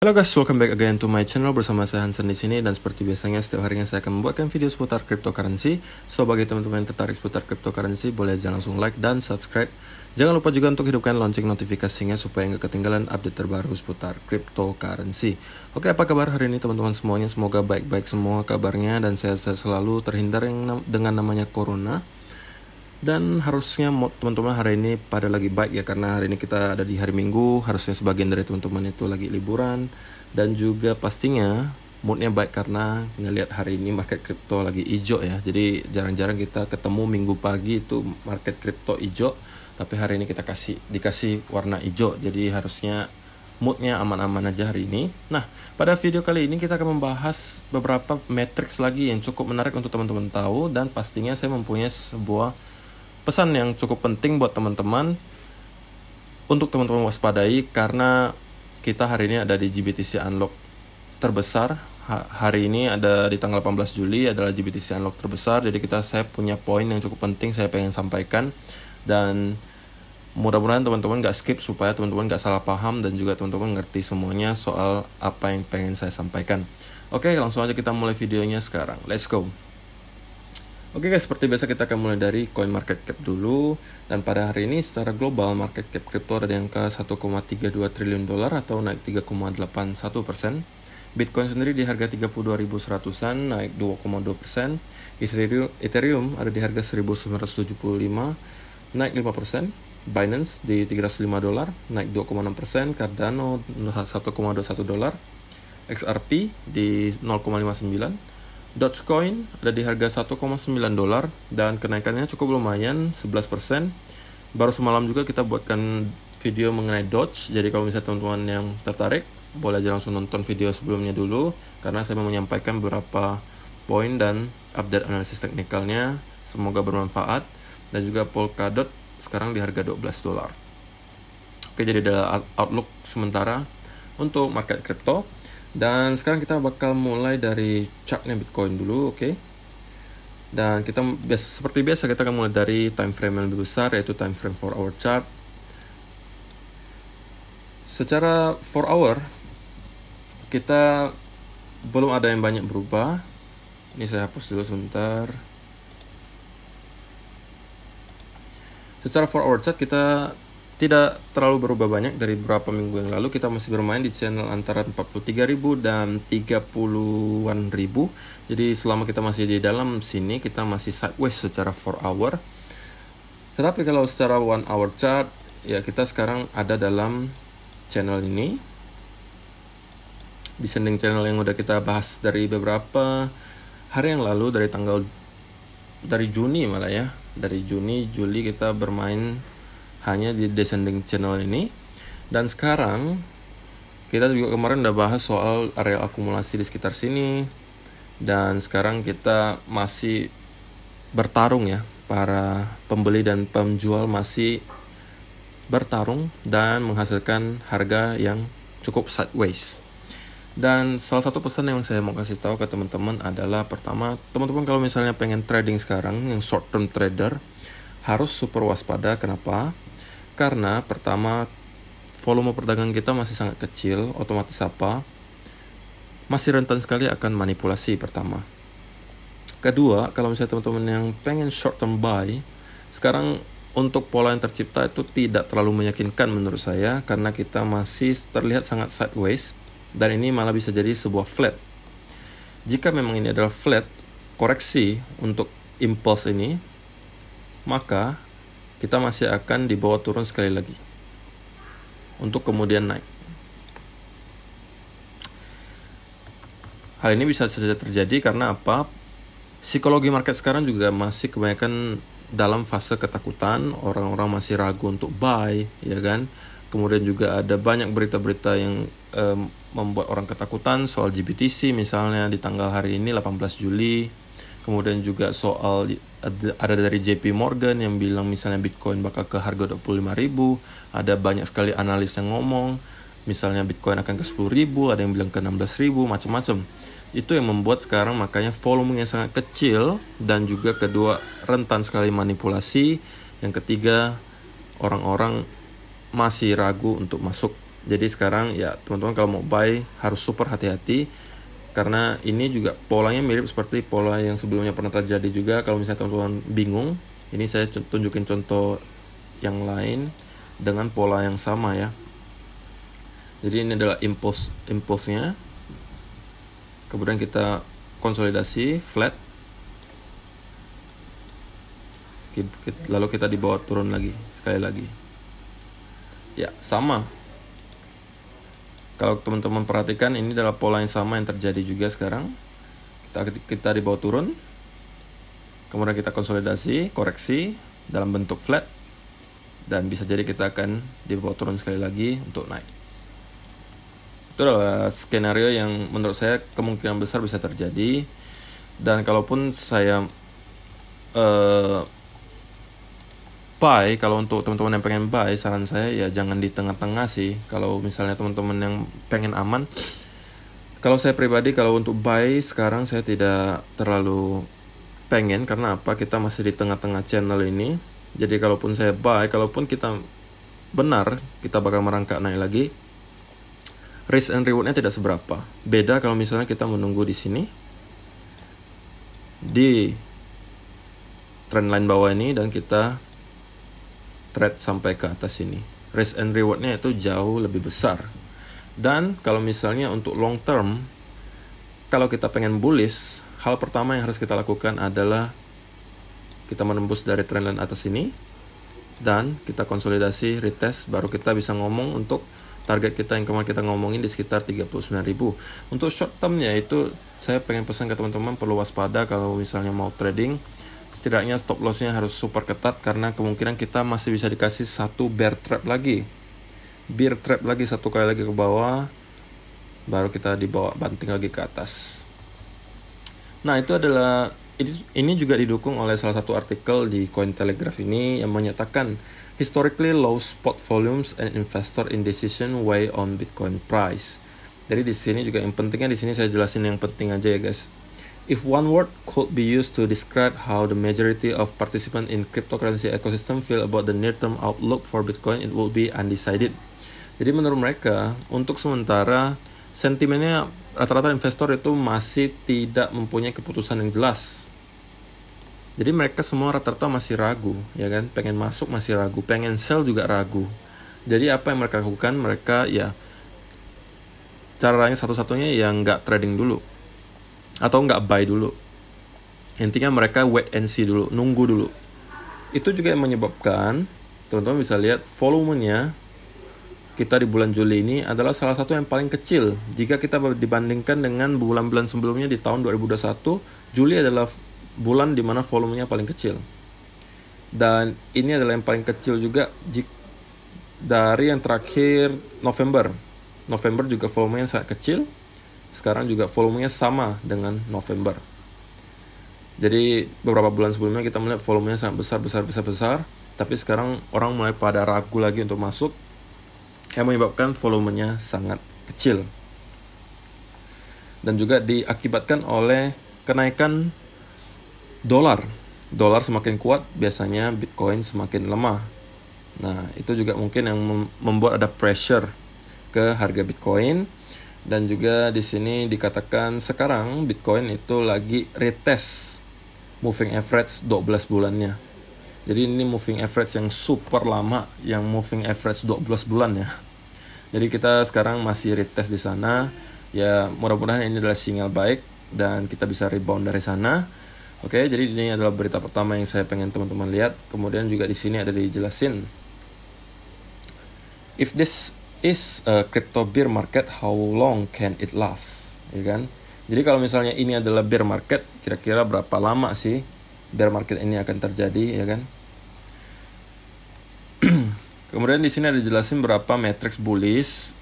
Halo guys, welcome back again to my channel bersama saya Hansen di sini, dan seperti biasanya setiap harinya saya akan membuatkan video seputar cryptocurrency. So bagi teman-teman yang tertarik seputar cryptocurrency, boleh aja langsung like dan subscribe. Jangan lupa juga untuk hidupkan lonceng notifikasinya supaya nggak ketinggalan update terbaru seputar cryptocurrency. Oke, apa kabar hari ini teman-teman semuanya? Semoga baik-baik semua kabarnya dan sehat-sehat selalu, terhindar dengan namanya corona. Dan harusnya teman-teman hari ini pada lagi baik ya, karena hari ini kita ada di hari Minggu. Harusnya sebagian dari teman-teman itu lagi liburan, dan juga pastinya moodnya baik karena ngelihat hari ini market kripto lagi hijau ya. Jadi jarang-jarang kita ketemu minggu pagi itu market kripto hijau, tapi hari ini kita dikasih warna hijau. Jadi harusnya moodnya aman-aman aja hari ini. Nah, pada video kali ini kita akan membahas beberapa matriks lagi yang cukup menarik untuk teman-teman tahu, dan pastinya saya mempunyai sebuah pesan yang cukup penting buat teman-teman untuk teman-teman waspadai, karena kita hari ini ada di GBTC Unlock terbesar. Hari ini ada di tanggal 18 Juli adalah GBTC Unlock terbesar. Jadi saya punya poin yang cukup penting saya pengen sampaikan, dan mudah-mudahan teman-teman gak skip supaya teman-teman gak salah paham dan juga teman-teman ngerti semuanya soal apa yang pengen saya sampaikan. Oke, langsung aja kita mulai videonya sekarang. Let's go. Oke guys, seperti biasa kita akan mulai dari coin market cap dulu. Dan pada hari ini secara global market cap kripto ada di angka 1,32 triliun dolar atau naik 3,81%. Bitcoin sendiri di harga 32.100-an, naik 2,2%. Ethereum ada di harga 1.975, naik 5%. Binance di 305 dolar, naik 2,6%. Cardano 1,21 dolar. XRP di 0,59. Dogecoin ada di harga 1,9 dolar dan kenaikannya cukup lumayan, 11%. Baru semalam juga kita buatkan video mengenai Doge. Jadi kalau misalnya teman-teman yang tertarik, boleh aja langsung nonton video sebelumnya dulu, karena saya mau menyampaikan beberapa poin dan update analisis teknikalnya. Semoga bermanfaat. Dan juga Polkadot sekarang di harga 12 dolar. Oke, jadi ada outlook sementara untuk market crypto. Dan sekarang kita bakal mulai dari chartnya Bitcoin dulu, oke? Dan kita seperti biasa kita akan mulai dari time frame yang lebih besar, yaitu time frame 4 hour chart. Secara 4 hour kita belum ada yang banyak berubah. Ini saya hapus dulu sebentar. Secara 4 hour chart kita tidak terlalu berubah banyak dari beberapa minggu yang lalu. Kita masih bermain di channel antara 43.000 dan 30-an ribu. Jadi selama kita masih di dalam sini, kita masih sideways secara 4 hour. Tetapi kalau secara 1 hour chart, ya kita sekarang ada dalam channel ini, descending channel yang udah kita bahas dari beberapa hari yang lalu, dari Juni malah ya. Dari Juni, Juli kita bermain hanya di descending channel ini. Dan sekarang kita juga kemarin udah bahas soal area akumulasi di sekitar sini, dan sekarang kita masih bertarung ya, para pembeli dan penjual masih bertarung dan menghasilkan harga yang cukup sideways. Dan salah satu pesan yang saya mau kasih tahu ke teman-teman adalah, pertama, teman-teman kalau misalnya pengen trading sekarang, yang short term trader, harus super waspada. Kenapa? Karena pertama, volume perdagangan kita masih sangat kecil, otomatis masih rentan sekali akan manipulasi pertama. Kedua, kalau misalnya teman-teman yang pengen short term buy, sekarang untuk pola yang tercipta itu tidak terlalu meyakinkan menurut saya, karena kita masih terlihat sangat sideways, dan ini malah bisa jadi sebuah flat. Jika memang ini adalah flat, koreksi untuk impulse ini, maka kita masih akan dibawa turun sekali lagi untuk kemudian naik. Hal ini bisa saja terjadi karena apa? Psikologi market sekarang juga masih kebanyakan dalam fase ketakutan. Orang-orang masih ragu untuk buy, ya kan? Kemudian juga ada banyak berita-berita yang membuat orang ketakutan soal GBTC misalnya di tanggal hari ini 18 Juli. Kemudian juga soal ada dari JP Morgan yang bilang misalnya Bitcoin bakal ke harga 25.000. Ada banyak sekali analis yang ngomong misalnya Bitcoin akan ke 10.000, ada yang bilang ke 16.000, macam-macam. Itu yang membuat sekarang makanya volumenya sangat kecil, dan juga kedua, rentan sekali manipulasi. Yang ketiga, orang-orang masih ragu untuk masuk Jadi sekarang ya teman-teman kalau mau buy harus super hati-hati, karena ini juga polanya mirip seperti pola yang sebelumnya pernah terjadi juga. Kalau misalnya teman-teman bingung, ini saya tunjukin contoh yang lain dengan pola yang sama ya. Jadi ini adalah impulsnya, kemudian kita konsolidasi flat, lalu kita dibawa turun lagi sekali lagi ya, sama. Kalau teman-teman perhatikan, ini adalah pola yang sama yang terjadi juga sekarang. Kita dibawa turun, kemudian kita konsolidasi, koreksi dalam bentuk flat, dan bisa jadi kita akan dibawa turun sekali lagi untuk naik. Itu adalah skenario yang menurut saya kemungkinan besar bisa terjadi. Dan kalaupun saya buy, kalau untuk teman-teman yang pengen buy, saran saya ya jangan di tengah-tengah sih. Kalau misalnya teman-teman yang pengen aman, kalau saya pribadi kalau untuk buy sekarang saya tidak terlalu pengen. Karena apa? Kita masih di tengah-tengah channel ini. Jadi kalaupun saya buy, kalaupun kita benar, kita bakal merangkak naik lagi, risk and rewardnya tidak seberapa. Beda kalau misalnya kita menunggu di sini di trendline bawah ini dan kita trade sampai ke atas ini, risk and rewardnya itu jauh lebih besar. Dan kalau misalnya untuk long term, kalau kita pengen bullish, hal pertama yang harus kita lakukan adalah kita menembus dari trendline atas ini dan kita konsolidasi, retest, baru kita bisa ngomong untuk target kita yang kemarin kita ngomongin di sekitar 39.000. Untuk short termnya itu saya pengen pesan ke teman-teman perlu waspada kalau misalnya mau trading. Setidaknya stop lossnya harus super ketat, karena kemungkinan kita masih bisa dikasih satu bear trap lagi satu kali lagi ke bawah, baru kita dibawa banting lagi ke atas. Nah, itu adalah ini juga didukung oleh salah satu artikel di Cointelegraph ini yang menyatakan historically low spot volumes and investor indecision weigh on Bitcoin price. Jadi di sini juga yang pentingnya, di sini saya jelasin yang penting aja ya guys. If one word could be used to describe how the majority of participants in cryptocurrency ecosystem feel about the near-term outlook for Bitcoin, it will be undecided. Jadi menurut mereka, untuk sementara sentimennya rata-rata investor itu masih tidak mempunyai keputusan yang jelas. Jadi mereka semua rata-rata masih ragu, ya kan? Pengen masuk masih ragu, pengen sell juga ragu. Jadi apa yang mereka lakukan? Mereka ya caranya satu-satunya yang nggak trading dulu atau nggak buy dulu. Intinya mereka wait and see dulu, nunggu dulu. Itu juga yang menyebabkan teman-teman bisa lihat volumenya kita di bulan Juli ini adalah salah satu yang paling kecil. Jika kita dibandingkan dengan bulan-bulan sebelumnya di tahun 2021, Juli adalah bulan di mana volumenya paling kecil. Dan ini adalah yang paling kecil juga dari yang terakhir November. November juga volumenya sangat kecil. Sekarang juga volumenya sama dengan November. Jadi beberapa bulan sebelumnya kita melihat volumenya sangat besar. Tapi sekarang orang mulai pada ragu lagi untuk masuk, yang menyebabkan volumenya sangat kecil. Dan juga diakibatkan oleh kenaikan dolar. Dolar semakin kuat, biasanya Bitcoin semakin lemah. Nah, itu juga mungkin yang membuat ada pressure ke harga Bitcoin. Dan juga di sini dikatakan sekarang Bitcoin itu lagi retest moving average 12 bulannya. Jadi ini moving average yang super lama, yang moving average 12 bulan ya. Jadi kita sekarang masih retest di sana. Ya, mudah-mudahan ini adalah sinyal baik dan kita bisa rebound dari sana. Oke, jadi ini adalah berita pertama yang saya pengen teman-teman lihat. Kemudian juga di sini ada dijelasin, if this is a crypto bear market, how long can it last? Ya kan? Jadi kalau misalnya ini adalah bear market, kira-kira berapa lama sih bear market ini akan terjadi, ya kan? Kemudian di sini ada dijelasin berapa matrix bullish.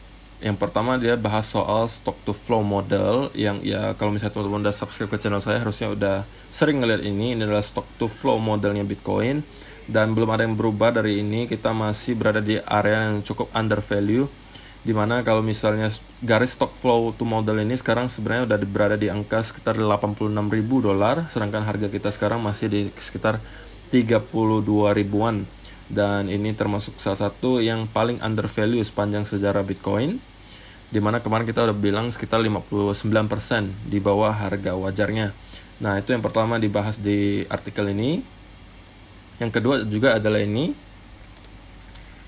Yang pertama dia bahas soal stock to flow model, yang ya kalau misalnya teman-teman udah subscribe ke channel saya harusnya udah sering ngeliat ini. Ini adalah stock to flow modelnya Bitcoin. Dan belum ada yang berubah dari ini, kita masih berada di area yang cukup under value, dimana kalau misalnya garis stock flow to model ini sekarang sebenarnya udah berada di angka sekitar $86.000, sedangkan harga kita sekarang masih di sekitar 32 ribuan. Dan ini termasuk salah satu yang paling undervalue sepanjang sejarah Bitcoin, dimana kemarin kita udah bilang sekitar 59% di bawah harga wajarnya. Nah, itu yang pertama dibahas di artikel ini. Yang kedua juga adalah ini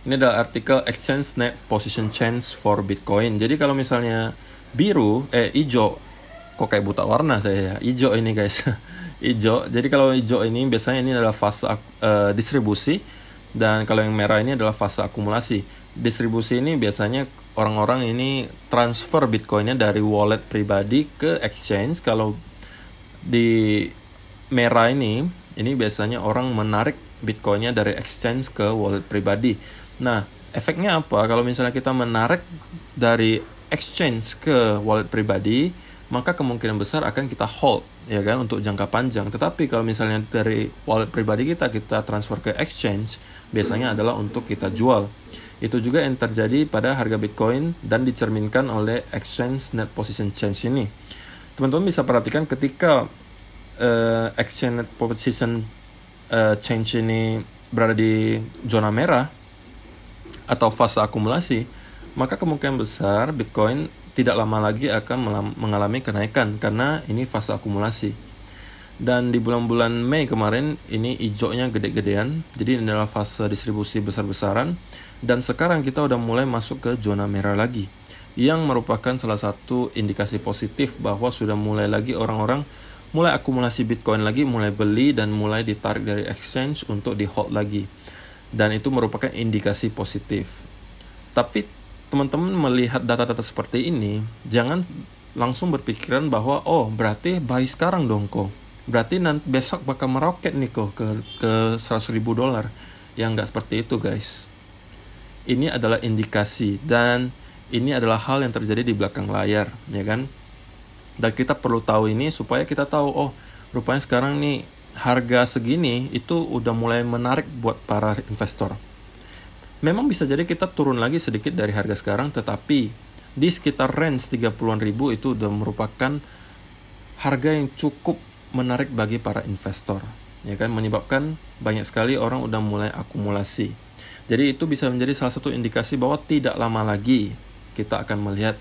adalah artikel Exchange Net Position Change for Bitcoin. Jadi kalau misalnya hijau, kok kayak buta warna saya ya, hijau ini guys. Hijau, jadi kalau hijau ini biasanya ini adalah fase distribusi, dan kalau yang merah ini adalah fase akumulasi. Distribusi ini biasanya orang-orang ini transfer Bitcoinnya dari wallet pribadi ke exchange. Kalau di merah ini biasanya orang menarik Bitcoinnya dari exchange ke wallet pribadi. Nah, efeknya apa? Kalau misalnya kita menarik dari exchange ke wallet pribadi, maka kemungkinan besar akan kita hold, ya kan, untuk jangka panjang. Tetapi kalau misalnya dari wallet pribadi kita transfer ke exchange, biasanya adalah untuk kita jual. Itu juga yang terjadi pada harga Bitcoin dan dicerminkan oleh Exchange Net Position Change ini. Teman-teman bisa perhatikan ketika Exchange Net Position Change ini berada di zona merah atau fase akumulasi, maka kemungkinan besar Bitcoin tidak lama lagi akan mengalami kenaikan karena ini fase akumulasi. Dan di bulan-bulan Mei kemarin ini hijaunya gede-gedean, jadi ini adalah fase distribusi besar-besaran. Dan sekarang kita udah mulai masuk ke zona merah lagi, yang merupakan salah satu indikasi positif bahwa sudah mulai lagi orang-orang mulai akumulasi Bitcoin lagi, mulai beli dan mulai ditarik dari exchange untuk di hold lagi. Dan itu merupakan indikasi positif. Tapi teman-teman melihat data-data seperti ini, jangan langsung berpikiran bahwa berarti buy sekarang dong kok. Berarti nanti besok bakal meroket nih kok ke $100,000. Yang nggak seperti itu guys. Ini adalah indikasi dan ini adalah hal yang terjadi di belakang layar, ya kan? Dan kita perlu tahu ini supaya kita tahu, rupanya sekarang nih harga segini itu udah mulai menarik buat para investor. Memang bisa jadi kita turun lagi sedikit dari harga sekarang, tetapi di sekitar range 30-an ribu itu udah merupakan harga yang cukup menarik bagi para investor, ya kan, menyebabkan banyak sekali orang udah mulai akumulasi. Jadi itu bisa menjadi salah satu indikasi bahwa tidak lama lagi kita akan melihat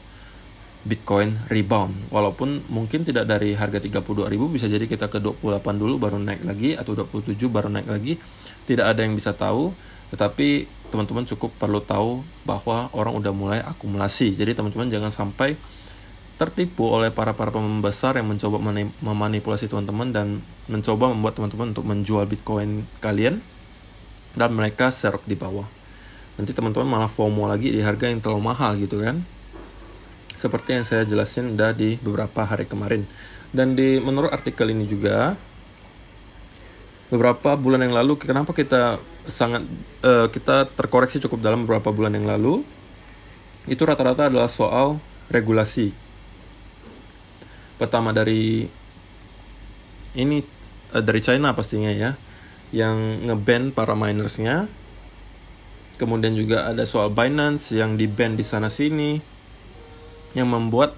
Bitcoin rebound. Walaupun mungkin tidak dari harga 32.000, bisa jadi kita ke 28 dulu baru naik lagi, atau 27 baru naik lagi. Tidak ada yang bisa tahu, tetapi teman-teman cukup perlu tahu bahwa orang udah mulai akumulasi. Jadi teman-teman jangan sampai tertipu oleh para pembesar yang mencoba memanipulasi teman-teman dan mencoba membuat teman-teman untuk menjual Bitcoin kalian dan mereka serok di bawah. Nanti teman-teman malah FOMO lagi di harga yang terlalu mahal gitu kan. Seperti yang saya jelasin udah di beberapa hari kemarin. Dan menurut artikel ini juga, beberapa bulan yang lalu, kenapa kita terkoreksi cukup dalam beberapa bulan yang lalu, itu rata-rata adalah soal regulasi. Pertama dari China pastinya ya, yang nge-ban para minersnya. Kemudian juga ada soal Binance yang di-ban di sana-sini, yang membuat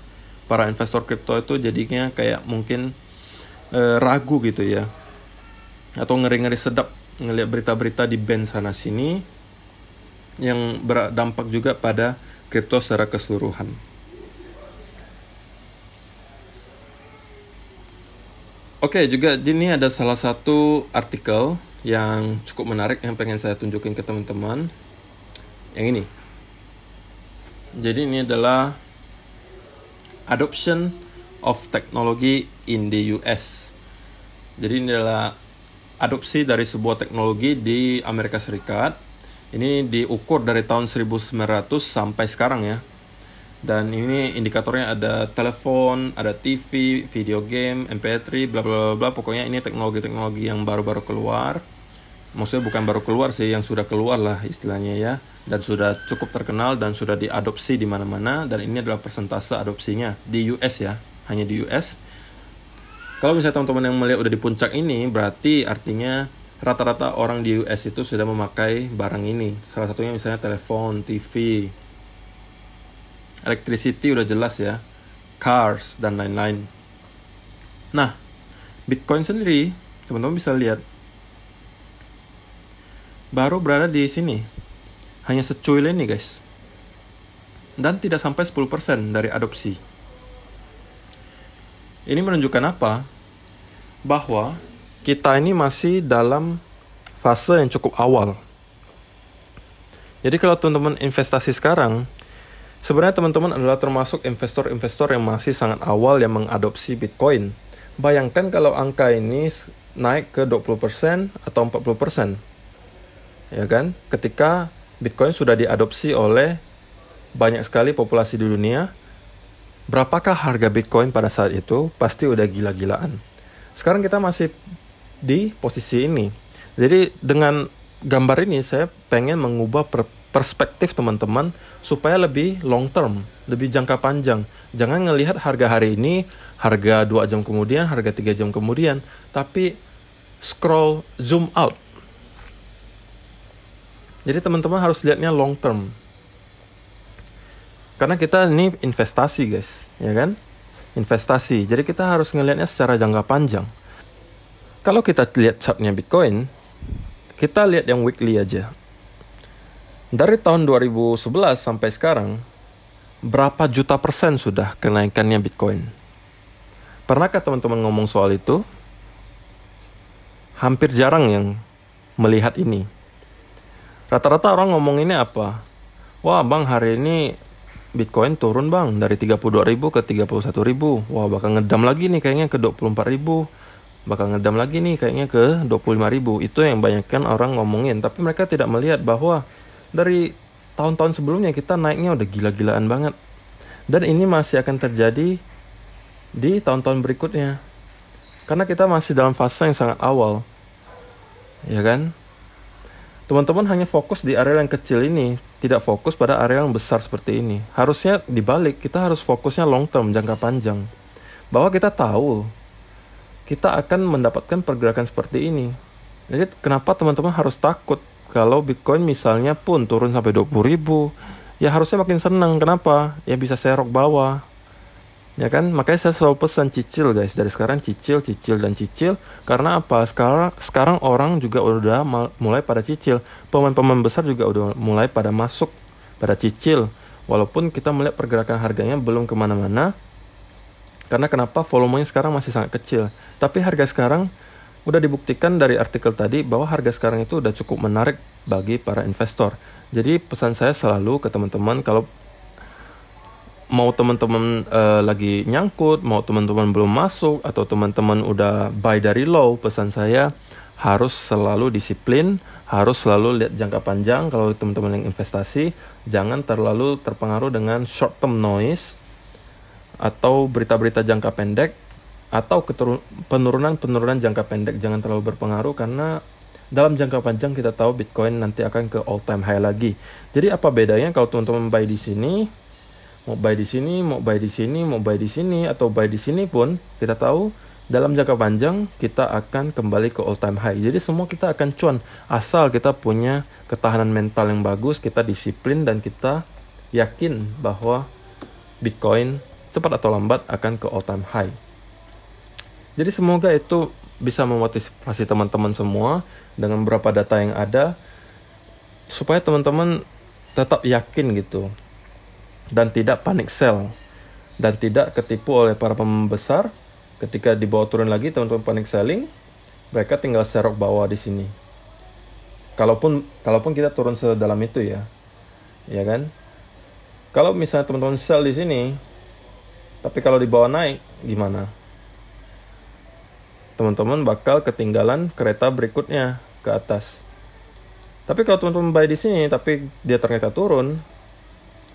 para investor kripto itu jadinya kayak mungkin ragu gitu ya, atau ngeri-ngeri sedap ngelihat berita-berita di-ban sana-sini, yang berdampak juga pada kripto secara keseluruhan. Oke, juga ini ada salah satu artikel yang cukup menarik yang pengen saya tunjukin ke teman-teman. Yang ini. Jadi ini adalah Adoption of Technology in the US. Jadi ini adalah adopsi dari sebuah teknologi di Amerika Serikat. Ini diukur dari tahun 1900 sampai sekarang ya. Dan ini indikatornya ada telepon, ada TV, video game, MP3, bla bla bla. Pokoknya ini teknologi-teknologi yang baru-baru keluar. Maksudnya bukan baru keluar sih, yang sudah keluar lah istilahnya ya. Dan sudah cukup terkenal dan sudah diadopsi di mana-mana. Dan ini adalah persentase adopsinya di US ya, hanya di US. Kalau misalnya teman-teman yang melihat udah di puncak ini, berarti artinya rata-rata orang di US itu sudah memakai barang ini. Salah satunya misalnya telepon, TV, electricity udah jelas ya, cars, dan lain-lain. Nah, Bitcoin sendiri, teman-teman bisa lihat, baru berada di sini. Hanya secuil ini guys. Dan tidak sampai 10% dari adopsi. Ini menunjukkan apa? Bahwa kita ini masih dalam fase yang cukup awal. Jadi kalau teman-teman investasi sekarang, sebenarnya teman-teman adalah termasuk investor-investor yang masih sangat awal yang mengadopsi Bitcoin. Bayangkan kalau angka ini naik ke 20% atau 40%. Ya kan? Ketika Bitcoin sudah diadopsi oleh banyak sekali populasi di dunia, berapakah harga Bitcoin pada saat itu? Pasti udah gila-gilaan. Sekarang kita masih di posisi ini. Jadi dengan gambar ini saya pengen mengubah perspektif teman-teman supaya lebih long term, lebih jangka panjang. Jangan ngelihat harga hari ini, harga 2 jam kemudian, harga 3 jam kemudian, tapi scroll zoom out. Jadi teman-teman harus lihatnya long term. Karena kita ini investasi guys, ya kan? Investasi. Jadi kita harus ngelihatnya secara jangka panjang. Kalau kita lihat chartnya Bitcoin, kita lihat yang weekly aja. Dari tahun 2011 sampai sekarang, berapa juta persen sudah kenaikannya Bitcoin? Pernahkah teman-teman ngomong soal itu? Hampir jarang yang melihat ini. Rata-rata orang ngomong ini apa? Wah bang, hari ini Bitcoin turun bang, dari 32.000 ke 31.000. Wah bakal ngedam lagi nih kayaknya ke 24.000. Bakal ngedam lagi nih kayaknya ke 25.000. Itu yang banyakkan orang ngomongin. Tapi mereka tidak melihat bahwa dari tahun-tahun sebelumnya kita naiknya udah gila-gilaan banget. Dan ini masih akan terjadi di tahun-tahun berikutnya. Karena kita masih dalam fase yang sangat awal. Ya kan? Teman-teman hanya fokus di area yang kecil ini, tidak fokus pada area yang besar seperti ini. Harusnya dibalik, kita harus fokusnya long term, jangka panjang. Bahwa kita tahu, kita akan mendapatkan pergerakan seperti ini. Jadi kenapa teman-teman harus takut kalau Bitcoin misalnya pun turun sampai 20.000, ya harusnya makin senang. Kenapa? Ya bisa serok bawah. Ya kan, makanya saya selalu pesan cicil guys. Dari sekarang cicil, dan cicil. Karena apa? Sekarang orang juga udah mulai pada cicil. Pemain-pemain besar juga udah mulai pada masuk pada cicil. Walaupun kita melihat pergerakan harganya belum kemana-mana. Karena kenapa? Volumenya sekarang masih sangat kecil. Tapi harga sekarang udah dibuktikan dari artikel tadi bahwa harga sekarang itu udah cukup menarik bagi para investor. Jadi pesan saya selalu ke teman-teman, kalau mau teman-teman lagi nyangkut, mau teman-teman belum masuk, atau teman-teman udah buy dari low, pesan saya harus selalu disiplin, harus selalu lihat jangka panjang. Kalau teman-teman yang investasi, jangan terlalu terpengaruh dengan short term noise atau berita-berita jangka pendek atau penurunan jangka pendek. Jangan terlalu berpengaruh karena dalam jangka panjang kita tahu Bitcoin nanti akan ke all time high lagi. Jadi apa bedanya kalau teman-teman buy di sini? Mau buy di sini, mau buy di sini, mau buy di sini, atau buy di sini pun kita tahu dalam jangka panjang kita akan kembali ke all time high. Jadi semua kita akan cuan asal kita punya ketahanan mental yang bagus, kita disiplin dan kita yakin bahwa Bitcoin cepat atau lambat akan ke all time high. Jadi semoga itu bisa memotivasi teman-teman semua dengan beberapa data yang ada supaya teman-teman tetap yakin gitu. Dan tidak panic sell, dan tidak ketipu oleh para pemain besar. Ketika dibawa turun lagi teman-teman panic selling, mereka tinggal serok bawah di sini. Kalaupun kita turun sedalam itu ya kan. Kalau misalnya teman-teman sell di sini, tapi kalau dibawa naik gimana? Teman-teman bakal ketinggalan kereta berikutnya ke atas. Tapi kalau teman-teman buy di sini tapi dia ternyata turun,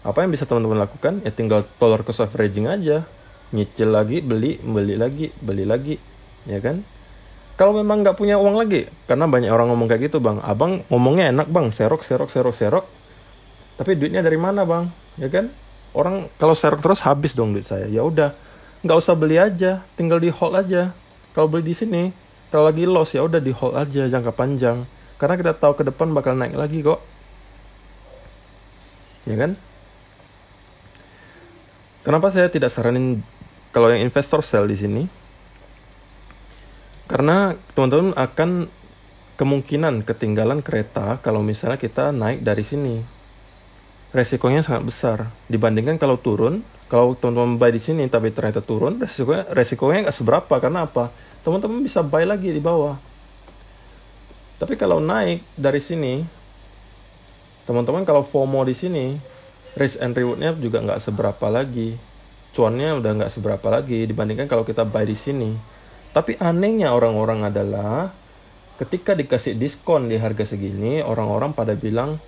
apa yang bisa teman-teman lakukan? Ya tinggal dollar cost averaging aja. Nyicil lagi, beli lagi, ya kan? Kalau memang nggak punya uang lagi, karena banyak orang ngomong kayak gitu bang, abang ngomongnya enak bang, serok. Tapi duitnya dari mana bang? Ya kan? Orang kalau serok terus habis dong duit saya. Ya udah, nggak usah beli aja, tinggal di hold aja. Kalau beli di sini, kalau lagi loss ya udah di hold aja jangka panjang. Karena kita tahu ke depan bakal naik lagi kok. Ya kan? Kenapa saya tidak saranin kalau yang investor sell di sini? Karena teman-teman akan kemungkinan ketinggalan kereta kalau misalnya kita naik dari sini. Resikonya sangat besar dibandingkan kalau turun. Kalau teman-teman buy di sini tapi ternyata turun, resikonya nggak seberapa. Karena apa? Teman-teman bisa buy lagi di bawah. Tapi kalau naik dari sini, teman-teman kalau FOMO di sini, risk and rewardnya juga nggak seberapa lagi. Cuannya udah nggak seberapa lagi dibandingkan kalau kita buy di sini. Tapi anehnya orang-orang adalah ketika dikasih diskon di harga segini, orang-orang pada bilang,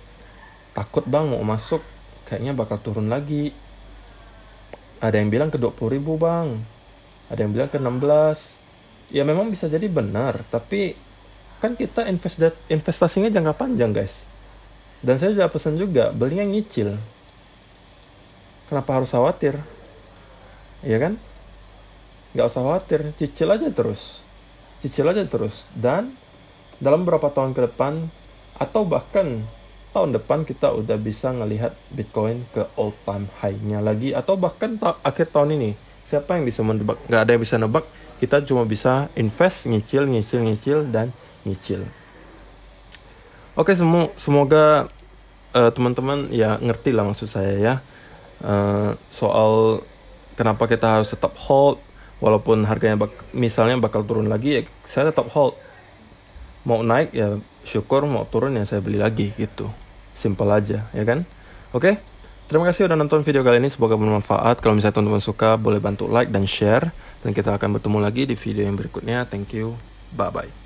takut bang mau masuk, kayaknya bakal turun lagi. Ada yang bilang ke 20.000 bang, ada yang bilang ke 16. Ya memang bisa jadi benar, tapi kan kita investasinya jangka panjang guys. Dan saya sudah pesan juga, belinya nyicil. Kenapa harus khawatir? Iya kan? Nggak usah khawatir, cicil aja terus. Cicil aja terus. Dan dalam beberapa tahun ke depan, atau bahkan tahun depan kita udah bisa ngelihat Bitcoin ke all time high-nya lagi. Atau bahkan akhir tahun ini. Siapa yang bisa menebak? Nggak ada yang bisa nebak. Kita cuma bisa invest, nyicil, dan nyicil. Oke, semoga teman-teman ya ngerti lah maksud saya ya. Soal kenapa kita harus tetap hold. Walaupun harganya misalnya bakal turun lagi, ya saya tetap hold. Mau naik ya syukur, mau turun ya saya beli lagi gitu. Simple aja, ya kan? Oke, terima kasih udah nonton video kali ini. Semoga bermanfaat. Kalau misalnya teman-teman suka, boleh bantu like dan share. Dan kita akan bertemu lagi di video yang berikutnya. Thank you. Bye-bye.